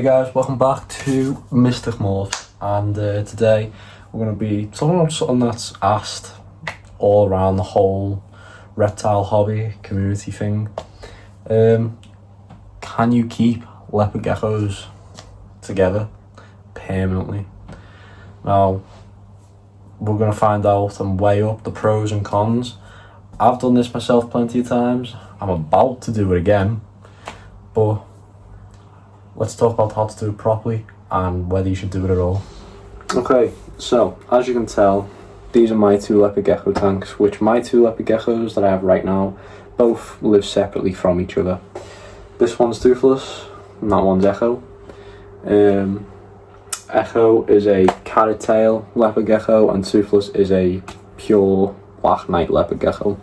Hey guys, welcome back to Mystic Morph, and today we're going to be talking about something that's asked all around the whole reptile hobby community thing. Can you keep leopard geckos together permanently? Now, we're going to find out and weigh up the pros and cons. I've done this myself plenty of times. I'm about to do it again, but let's talk about how to do it properly and whether you should do it at all. Okay, so as you can tell, these are my two leopard gecko tanks, which my two leopard geckos that I have right now both live separately from each other. This one's toothless and that one's Echo. Echo is a carrot tail leopard gecko and toothless is a pure black knight leopard gecko.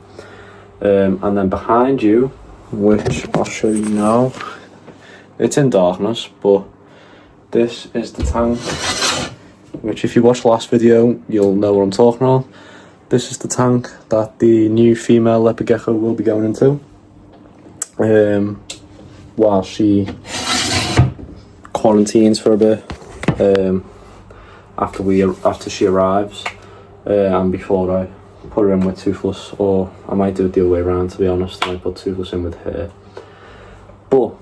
And then behind you, which I'll show you now, it's in darkness, but this is the tank, which if you watched the last video, you'll know what I'm talking about. This is the tank that the new female leopard gecko will be going into while she quarantines for a bit after she arrives, and before I put her in with toothless, or I might do it the other way around, to be honest. I might put toothless in with her. But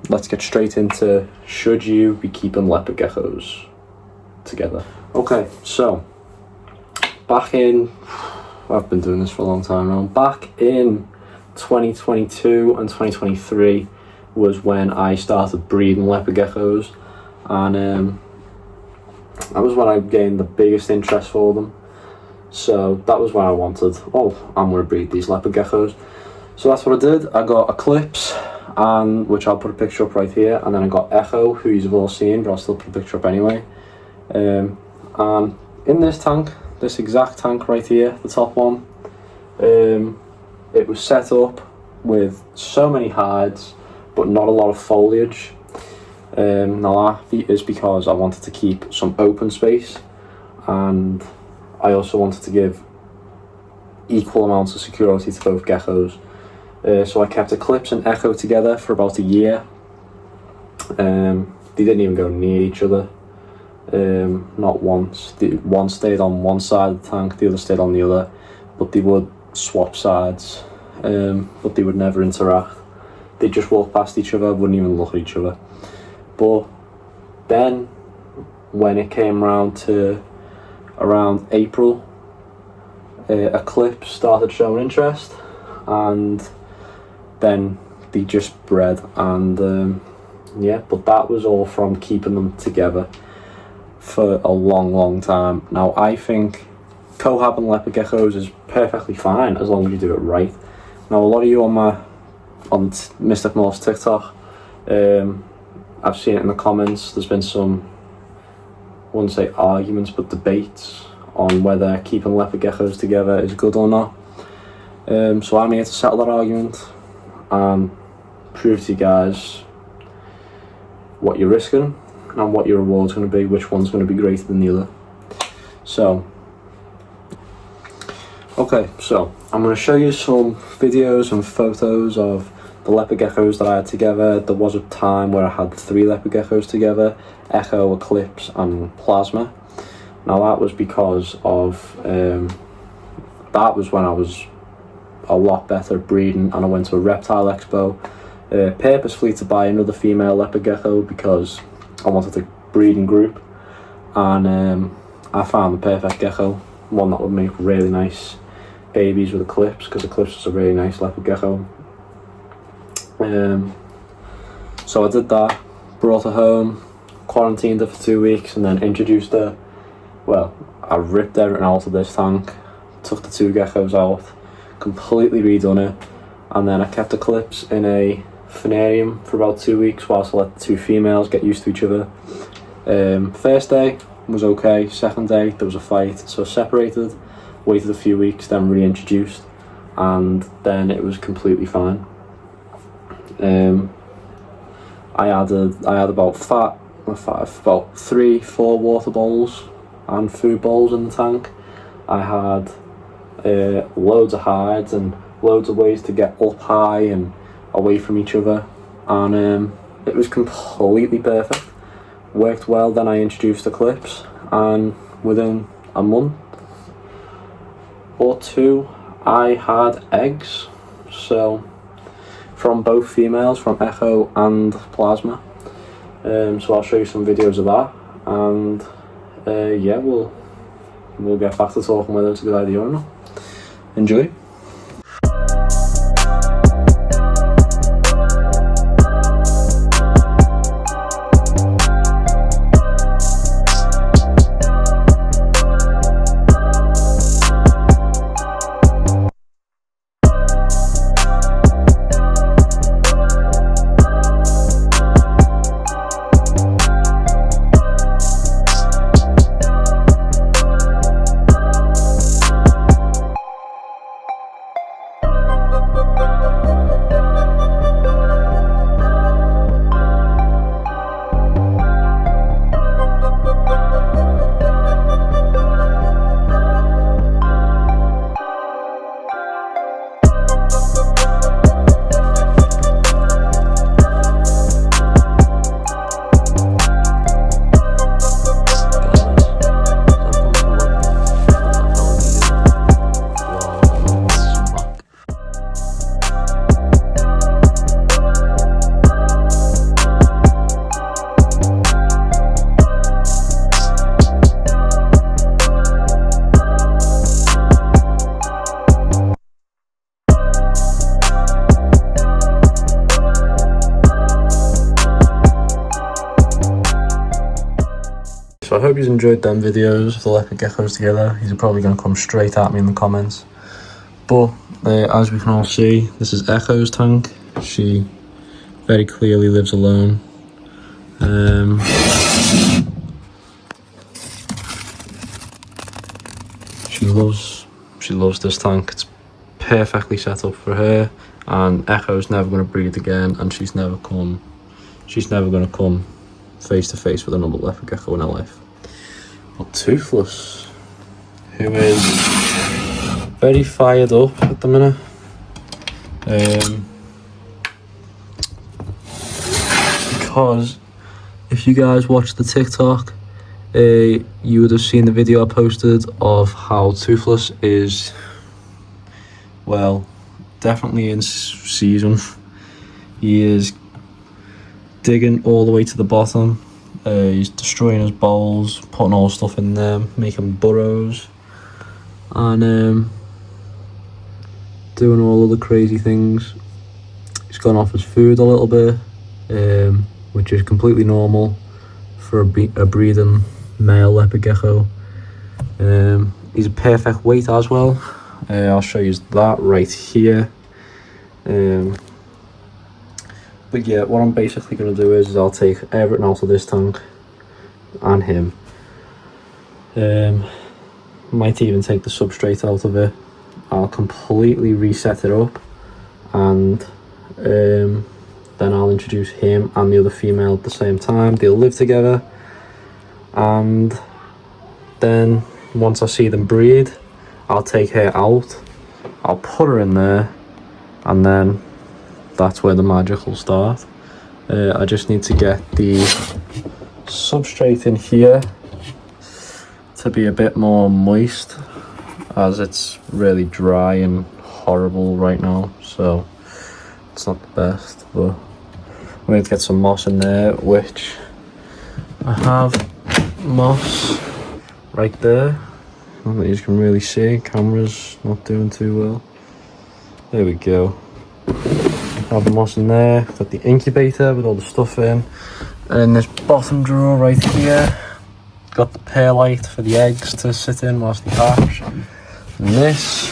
let's get straight into, should you be keeping leopard geckos together? Okay, so back in, I've been doing this for a long time now, back in 2022 and 2023 was when I started breeding leopard geckos, and that was when I gained the biggest interest for them. So that was when I wanted, I'm going to breed these leopard geckos. So that's what I did. I got Eclipse, and which I'll put a picture up right here, and then I got Echo, who you've all seen, but I'll still put a picture up anyway. And in this tank, this exact tank right here, the top one, it was set up with so many hides, but not a lot of foliage. Now that is because I wanted to keep some open space, and I also wanted to give equal amounts of security to both geckos. So I kept Eclipse and Echo together for about a year. They didn't even go near each other, not once. One stayed on one side of the tank, the other stayed on the other, but they would swap sides, but they would never interact. They'd just walk past each other, wouldn't even look at each other. But then, when it came round to around April, Eclipse started showing interest, and then they just bred, and yeah, but that was all from keeping them together for a long time. Now I think cohabbing leopard geckos is perfectly fine as long as you do it right. Now a lot of you on Mystic Morph's TikTok, I've seen it in the comments, there's been some, I wouldn't say arguments, but debates on whether keeping leopard geckos together is good or not. So I'm here to settle that argument and prove to you guys what you're risking and what your reward's going to be, which one's going to be greater than the other. So, okay, so I'm going to show you some videos and photos of the leopard geckos that I had together. There was a time where I had 3 leopard geckos together, Echo, Eclipse and Plasma. Now that was because of, that was when I was a lot better at breeding, and I went to a reptile expo purposefully to buy another female leopard gecko because I wanted a breeding group, and I found the perfect gecko, one that would make really nice babies with Eclipse, because Eclipse is a really nice leopard gecko. So I did that, brought her home, quarantined her for 2 weeks, and then introduced her. Well, I ripped everything out of this tank, took the 2 geckos out, completely redone it, and then I kept Eclipse in a phanarium for about 2 weeks whilst I let the 2 females get used to each other. First day was okay, second day there was a fight, so I separated, waited a few weeks, then reintroduced, and then it was completely fine. I had about 3-4 water bowls and food bowls in the tank. I had loads of hides and loads of ways to get up high and away from each other, and it was completely perfect. Worked well. Then I introduced the clips, and within a month or two I had eggs, so from both females, from Echo and Plasma. So I'll show you some videos of that, and yeah, we'll get back to talking whether it's a good idea or not. Enjoy. So I hope you enjoyed them videos of the leopard geckos together. These are probably going to come straight at me in the comments. But as we can all see, this is Echo's tank. She very clearly lives alone. She loves this tank. It's perfectly set up for her, and Echo's never going to breed again, and she's never going to come face to face with another leopard gecko in her life. But Toothless, who is very fired up at the minute, because if you guys watch the TikTok, you would have seen the video I posted of how Toothless is, well, definitely in season. He is digging all the way to the bottom. He's destroying his bowls, putting all stuff in there, making burrows, and doing all of the crazy things. He's gone off his food a little bit, which is completely normal for a breeding male leopard gecko. He's a perfect weight as well. I'll show you that right here. But yeah, what I'm basically going to do is I'll take everything out of this tank and him. Might even take the substrate out of it. I'll completely reset it up, and then I'll introduce him and the other female at the same time. They'll live together, and then once I see them breed, I'll take her out, I'll put her in there, and then that's where the magic will start. I just need to get the substrate in here to be a bit more moist, as it's really dry and horrible right now, so it's not the best. But we need to get some moss in there, which I have moss right there. I don't think you can really see, camera's not doing too well. There we go. Have the moss in there, got the incubator with all the stuff in, and in this bottom drawer right here, got the perlite for the eggs to sit in whilst they hatch. And this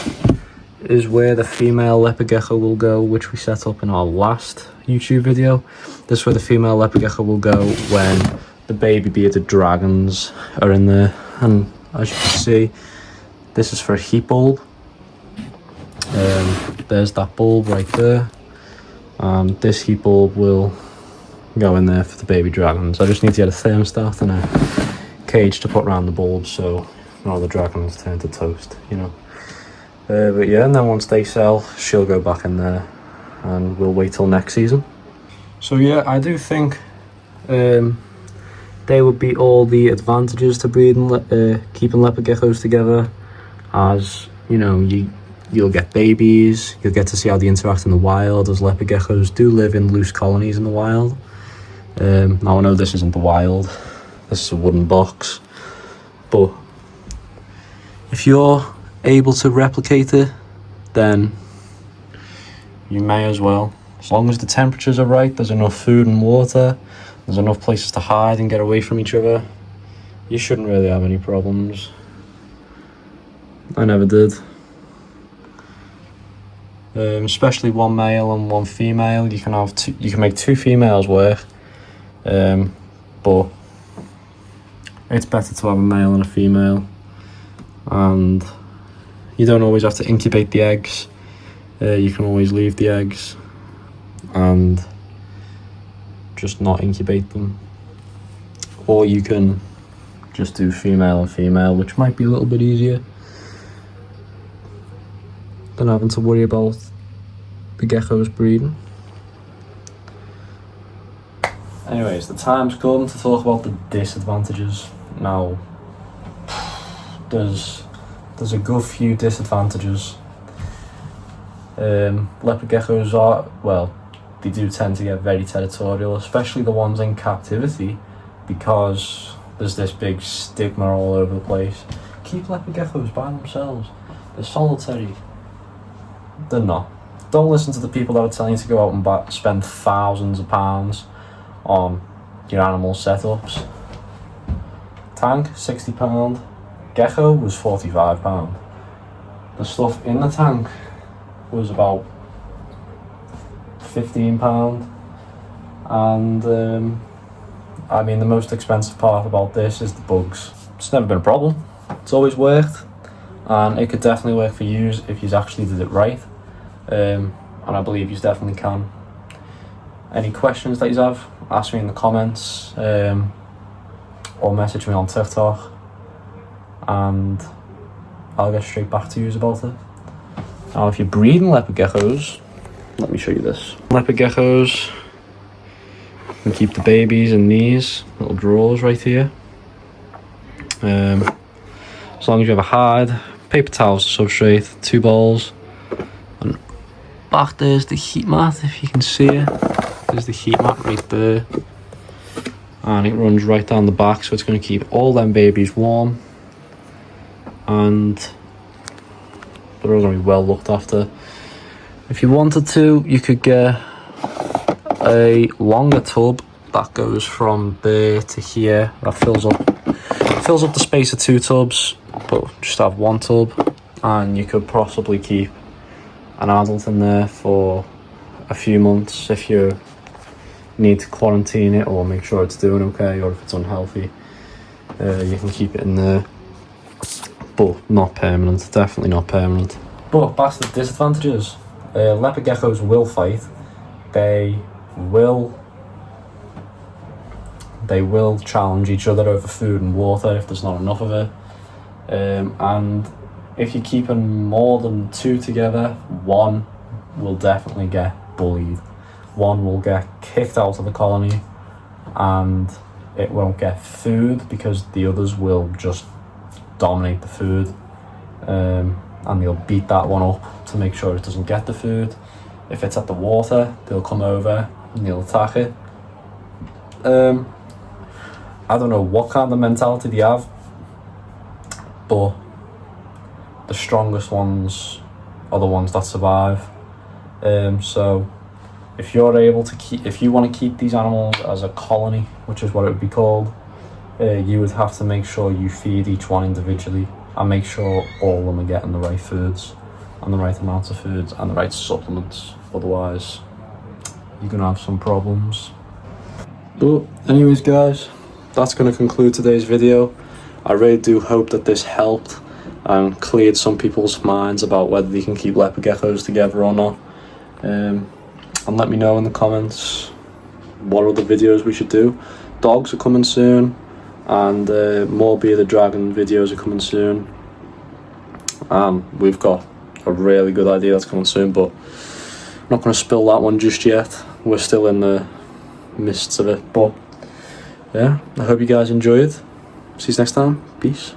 is where the female leopard gecko will go, which we set up in our last YouTube video. This is where the female leopard gecko will go when the baby bearded dragons are in there. And as you can see, this is for a heat bulb. There's that bulb right there. This heat bulb will go in there for the baby dragons. I just need to get a thermostat and a cage to put around the bulbs so all the dragons turn to toast, you know. But yeah, and then once they sell, she'll go back in there, and we'll wait till next season. So yeah, I do think they would be all the advantages to breeding, keeping leopard geckos together, as you know, you'll get babies, you'll get to see how they interact in the wild, as leopard geckos do live in loose colonies in the wild. Now I know this isn't the wild, this is a wooden box, but if you're able to replicate it, then you may as well. As long as the temperatures are right, there's enough food and water, there's enough places to hide and get away from each other, you shouldn't really have any problems. I never did. Especially one male and one female. You can make two females work, but it's better to have a male and a female, and you don't always have to incubate the eggs. You can always leave the eggs and just not incubate them, or you can just do female and female, which might be a little bit easier than having to worry about the geckos breeding. Anyways, the time's come to talk about the disadvantages. Now, there's a good few disadvantages. Leopard geckos are, well, they do tend to get very territorial, especially the ones in captivity, because there's this big stigma all over the place. Keep leopard geckos by themselves. They're solitary. They're not. Don't listen to the people that are telling you to go out and spend thousands of pounds on your animal setups. Tank, £60. Gecko was £45. The stuff in the tank was about £15. And I mean, the most expensive part about this is the bugs. It's never been a problem. It's always worked, and it could definitely work for you if you actually did it right. And I believe you definitely can. Any questions that you have, ask me in the comments, or message me on TikTok, and I'll get straight back to you about it. Now, if you're breeding leopard geckos, let me show you this. Leopard geckos, you can keep the babies in these little drawers right here. As long as you have a hide, paper towels to substrate, 2 bowls, and back there's the heat mat, if you can see it. There's the heat mat right there, and it runs right down the back, so it's going to keep all them babies warm, and they're all going to be well looked after. If you wanted to, you could get a longer tub that goes from there to here, that fills up the space of 2 tubs, but just have 1 tub, and you could possibly keep an adult in there for a few months if you need to quarantine it or make sure it's doing okay, or if it's unhealthy, you can keep it in there, but not permanent, definitely not permanent. But back to the disadvantages. Leopard geckos will fight. They will challenge each other over food and water if there's not enough of it, and if you're keeping more than 2 together, one will definitely get bullied. One will get kicked out of the colony, and it won't get food because the others will just dominate the food, and they'll beat that one up to make sure it doesn't get the food. If it's at the water, they'll come over and they'll attack it. I don't know what kind of mentality they have, but the strongest ones are the ones that survive. So if you're able to if you want to keep these animals as a colony, which is what it would be called, you would have to make sure you feed each one individually and make sure all of them are getting the right foods and the right amounts of foods and the right supplements. Otherwise, you're gonna have some problems. But anyways, guys, that's going to conclude today's video. I really do hope that this helped and cleared some people's minds about whether they can keep leopard geckos together or not. And let me know in the comments what other videos we should do. Dogs are coming soon, and more Beer the Dragon videos are coming soon. We've got a really good idea that's coming soon, but I'm not going to spill that one just yet. We're still in the mists of it. But yeah, I hope you guys enjoyed. See you next time. Peace.